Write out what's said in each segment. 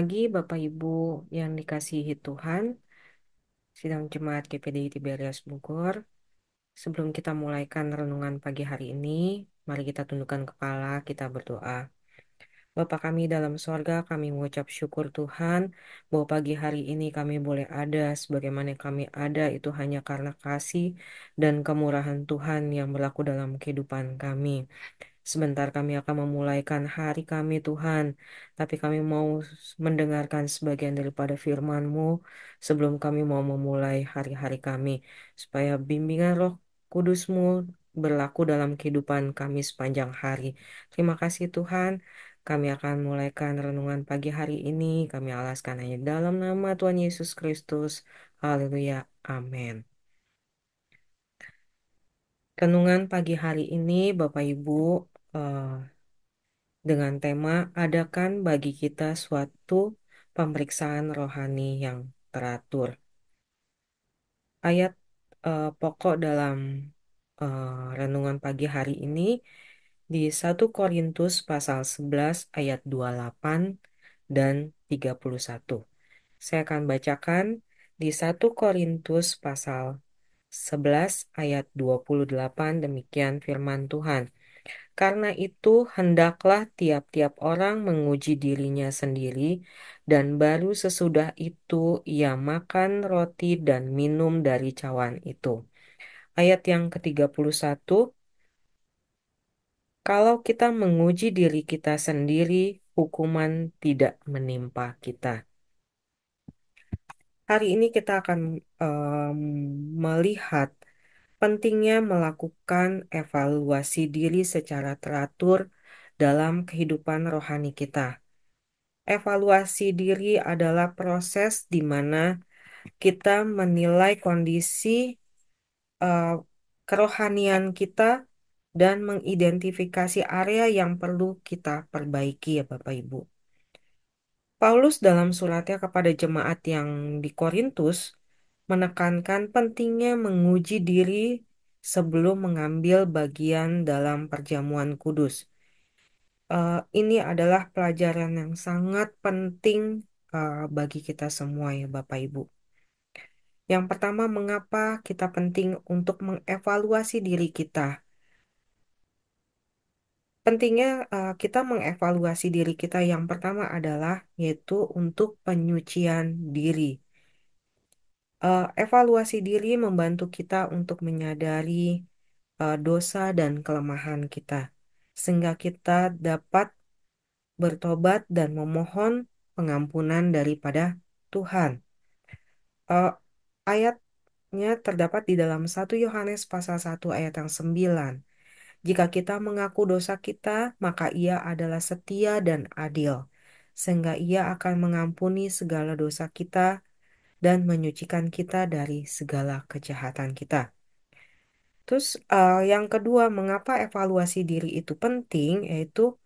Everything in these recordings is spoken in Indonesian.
pagi, Bapak Ibu yang dikasihi Tuhan, Sidang Jemaat GPDI Tiberias Bogor. Sebelum kita mulaikan renungan pagi hari ini, mari kita tundukkan kepala, kita berdoa. Bapa kami dalam sorga, kami mengucap syukur Tuhan bahwa pagi hari ini kami boleh ada sebagaimana kami ada itu hanya karena kasih dan kemurahan Tuhan yang berlaku dalam kehidupan kami. Sebentar kami akan memulaikan hari kami Tuhan, tapi kami mau mendengarkan sebagian daripada firman-Mu sebelum kami mau memulai hari-hari kami, supaya bimbingan Roh Kudus-Mu berlaku dalam kehidupan kami sepanjang hari. Terima kasih Tuhan, kami akan mulaikan renungan pagi hari ini, kami alaskan hanya dalam nama Tuhan Yesus Kristus. Haleluya, amin. Renungan pagi hari ini, Bapak Ibu, eh, dengan tema adakan bagi kita suatu pemeriksaan rohani yang teratur. Ayat pokok dalam renungan pagi hari ini di 1 Korintus pasal 11 ayat 28 dan 31. Saya akan bacakan di 1 Korintus pasal 11 ayat 28, demikian firman Tuhan. Karena itu, hendaklah tiap-tiap orang menguji dirinya sendiri, dan baru sesudah itu ia makan roti dan minum dari cawan itu. Ayat yang ke-31, kalau kita menguji diri kita sendiri, hukuman tidak menimpa kita. Hari ini kita akan melihat pentingnya melakukan evaluasi diri secara teratur dalam kehidupan rohani kita. Evaluasi diri adalah proses di mana kita menilai kondisi eh, kerohanian kita dan mengidentifikasi area yang perlu kita perbaiki ya Bapak Ibu. Paulus dalam suratnya kepada jemaat yang di Korintus menekankan pentingnya menguji diri sebelum mengambil bagian dalam perjamuan kudus. Ini adalah pelajaran yang sangat penting bagi kita semua ya Bapak Ibu. Yang pertama, mengapa kita penting untuk mengevaluasi diri kita? Pentingnya kita mengevaluasi diri kita yang pertama adalah yaitu untuk penyucian diri. Evaluasi diri membantu kita untuk menyadari dosa dan kelemahan kita, sehingga kita dapat bertobat dan memohon pengampunan daripada Tuhan. Eh, Ayatnya terdapat di dalam 1 Yohanes pasal 1 ayat yang 9. Jika kita mengaku dosa kita, maka ia adalah setia dan adil, sehingga ia akan mengampuni segala dosa kita dan menyucikan kita dari segala kejahatan kita. Terus yang kedua, mengapa evaluasi diri itu penting, yaitu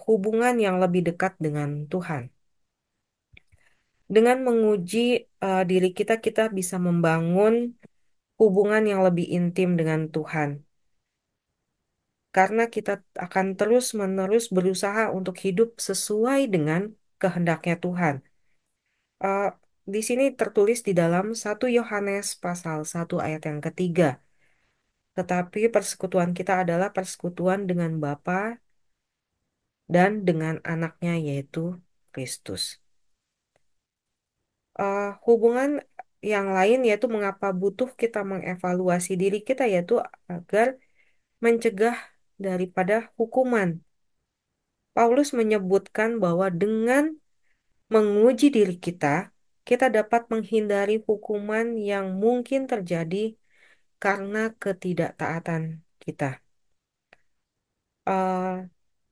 hubungan yang lebih dekat dengan Tuhan. Dengan menguji diri kita, kita bisa membangun hubungan yang lebih intim dengan Tuhan. Karena kita akan terus-menerus berusaha untuk hidup sesuai dengan kehendaknya Tuhan. Eh, di sini tertulis di dalam 1 Yohanes pasal 1 ayat yang ketiga. Tetapi persekutuan kita adalah persekutuan dengan Bapa dan dengan anaknya yaitu Kristus. Hubungan yang lain yaitu mengapa butuh kita mengevaluasi diri kita yaitu agar mencegah daripada hukuman. Paulus menyebutkan bahwa dengan menguji diri kita, kita dapat menghindari hukuman yang mungkin terjadi karena ketidaktaatan kita. Eh,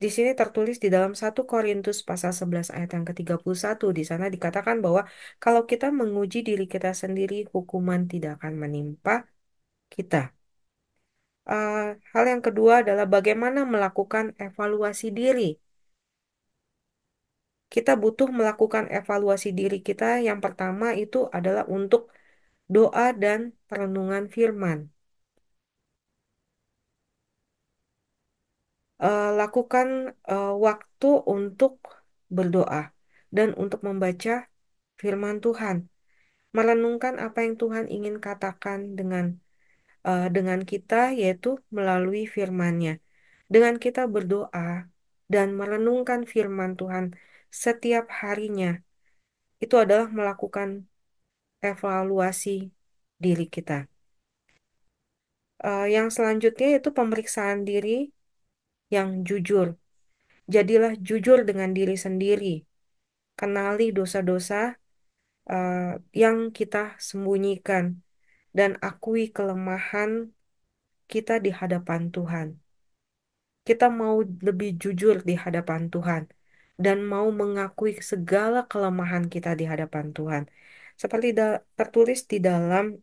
di sini tertulis di dalam 1 Korintus pasal 11 ayat yang ke-31. Di sana dikatakan bahwa kalau kita menguji diri kita sendiri, hukuman tidak akan menimpa kita. Hal yang kedua adalah bagaimana melakukan evaluasi diri. Kita butuh melakukan evaluasi diri kita. Yang pertama itu adalah untuk doa dan perenungan firman. Lakukan waktu untuk berdoa. dan untuk membaca firman Tuhan, merenungkan apa yang Tuhan ingin katakan dengan kita, yaitu melalui firman-Nya. Dengan kita berdoa dan merenungkan firman Tuhan setiap harinya, itu adalah melakukan evaluasi diri kita. Yang selanjutnya yaitu pemeriksaan diri yang jujur. Jadilah jujur dengan diri sendiri. Kenali dosa-dosa eh, yang kita sembunyikan dan akui kelemahan kita di hadapan Tuhan. Kita mau lebih jujur di hadapan Tuhan dan mau mengakui segala kelemahan kita di hadapan Tuhan. Seperti tertulis di dalam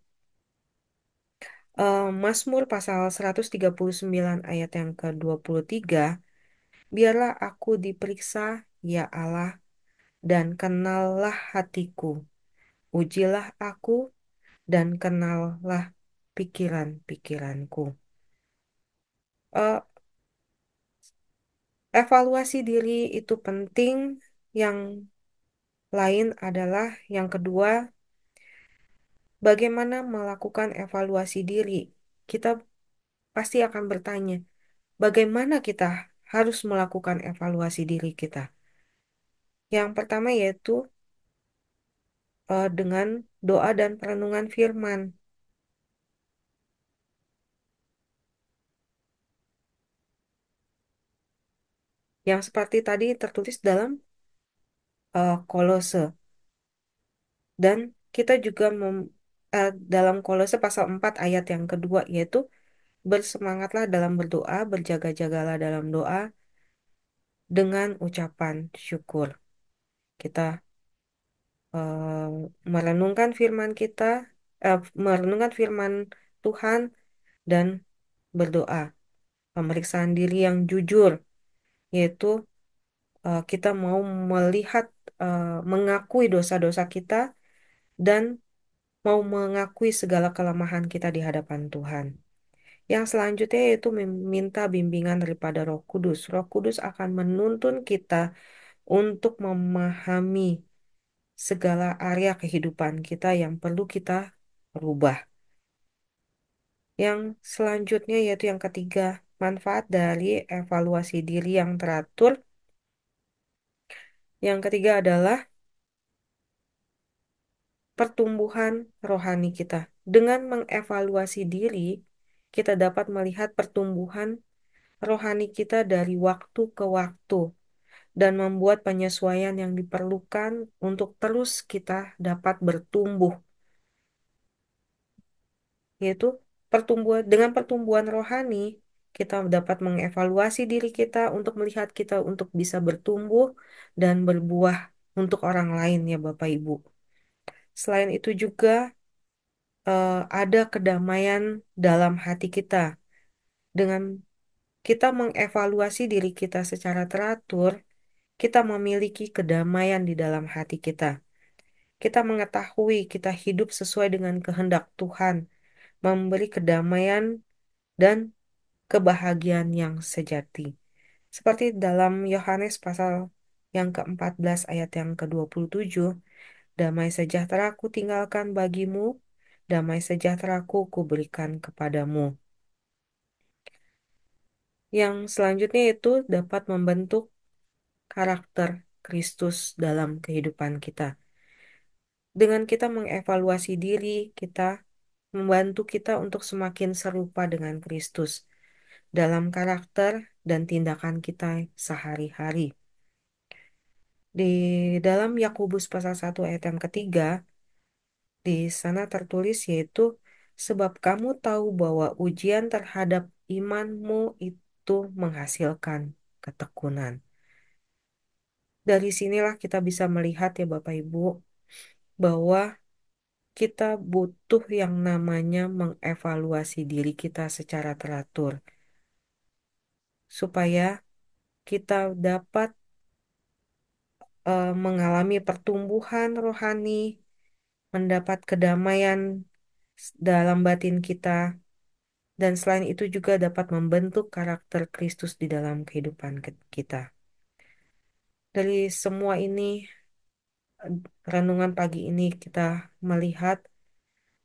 Mazmur pasal 139 ayat yang ke-23, biarlah aku diperiksa, ya Allah, dan kenallah hatiku. Ujilah aku dan kenallah pikiran-pikiranku. Eh, Evaluasi diri itu penting. Yang lain adalah yang kedua, bagaimana melakukan evaluasi diri. Kita pasti akan bertanya, bagaimana kita harus melakukan evaluasi diri kita. Yang pertama yaitu dengan doa dan perenungan firman. Yang seperti tadi tertulis dalam Kolose. Dan kita juga dalam Kolose pasal 4 ayat yang kedua yaitu bersemangatlah dalam berdoa, berjaga-jagalah dalam doa dengan ucapan syukur. Kita eh, merenungkan firman kita, merenungkan firman Tuhan dan berdoa. Pemeriksaan diri yang jujur, yaitu kita mau melihat, mengakui dosa-dosa kita dan mau mengakui segala kelemahan kita di hadapan Tuhan. Yang selanjutnya yaitu meminta bimbingan daripada Roh Kudus. Roh Kudus akan menuntun kita untuk memahami segala area kehidupan kita yang perlu kita rubah. Yang selanjutnya yaitu yang ketiga, manfaat dari evaluasi diri yang teratur. Yang ketiga adalah pertumbuhan rohani kita. Dengan mengevaluasi diri, kita dapat melihat pertumbuhan rohani kita dari waktu ke waktu dan membuat penyesuaian yang diperlukan untuk terus kita dapat bertumbuh, yaitu dengan pertumbuhan rohani kita dapat mengevaluasi diri kita untuk melihat kita untuk bisa bertumbuh dan berbuah untuk orang lain ya Bapak Ibu. Selain itu juga ada kedamaian dalam hati kita. Dengan kita mengevaluasi diri kita secara teratur, kita memiliki kedamaian di dalam hati kita. Kita mengetahui kita hidup sesuai dengan kehendak Tuhan, memberi kedamaian dan kebahagiaan yang sejati. Seperti dalam Yohanes pasal yang ke-14 ayat yang ke-27, damai sejahtera ku tinggalkan bagimu, damai sejahtera ku berikan kepadamu. Yang selanjutnya itu dapat membentuk karakter Kristus dalam kehidupan kita. Dengan kita mengevaluasi diri, kita membantu kita untuk semakin serupa dengan Kristus dalam karakter dan tindakan kita sehari-hari. Di dalam Yakobus pasal 1 ayat yang ketiga, di sana tertulis yaitu, sebab kamu tahu bahwa ujian terhadap imanmu itu menghasilkan ketekunan. Dari sinilah kita bisa melihat ya Bapak Ibu, bahwa kita butuh yang namanya mengevaluasi diri kita secara teratur, supaya kita dapat mengalami pertumbuhan rohani, mendapat kedamaian dalam batin kita, dan selain itu juga dapat membentuk karakter Kristus di dalam kehidupan kita. Dari semua ini, renungan pagi ini kita melihat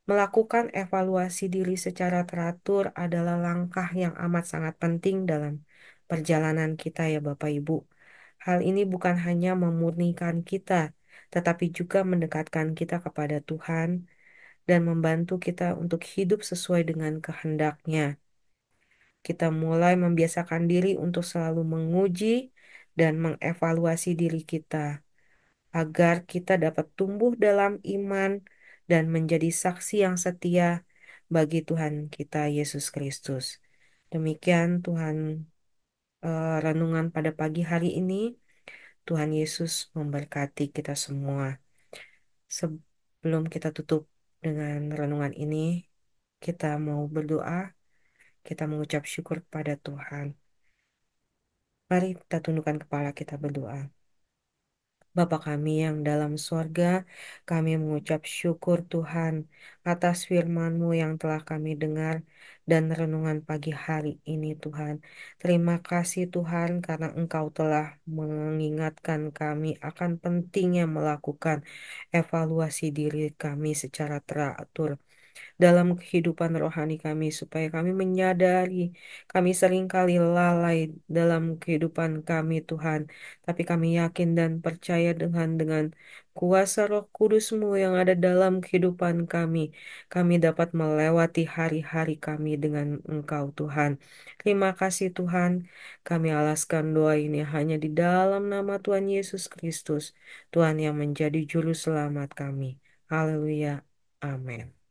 melakukan evaluasi diri secara teratur adalah langkah yang amat sangat penting dalam perjalanan kita ya Bapak Ibu. Hal ini bukan hanya memurnikan kita, tetapi juga mendekatkan kita kepada Tuhan dan membantu kita untuk hidup sesuai dengan kehendaknya. Kita mulai membiasakan diri untuk selalu menguji dan mengevaluasi diri kita agar kita dapat tumbuh dalam iman dan menjadi saksi yang setia bagi Tuhan kita Yesus Kristus. Demikian Tuhan, renungan pada pagi hari ini. Tuhan Yesus memberkati kita semua. Sebelum kita tutup dengan renungan ini, kita mau berdoa, kita mengucap syukur kepada Tuhan. Mari kita tundukkan kepala, kita berdoa. Bapa kami yang dalam sorga, kami mengucap syukur Tuhan atas firman-Mu yang telah kami dengar dan renungan pagi hari ini Tuhan. Terima kasih Tuhan karena Engkau telah mengingatkan kami akan pentingnya melakukan evaluasi diri kami secara teratur dalam kehidupan rohani kami supaya kami menyadari kami seringkali lalai dalam kehidupan kami Tuhan, tapi kami yakin dan percaya dengan kuasa Roh Kudus-Mu yang ada dalam kehidupan kami dapat melewati hari-hari kami dengan Engkau Tuhan. Terima kasih Tuhan, kami alaskan doa ini hanya di dalam nama Tuhan Yesus Kristus, Tuhan yang menjadi juru selamat kami. Haleluya. Amin.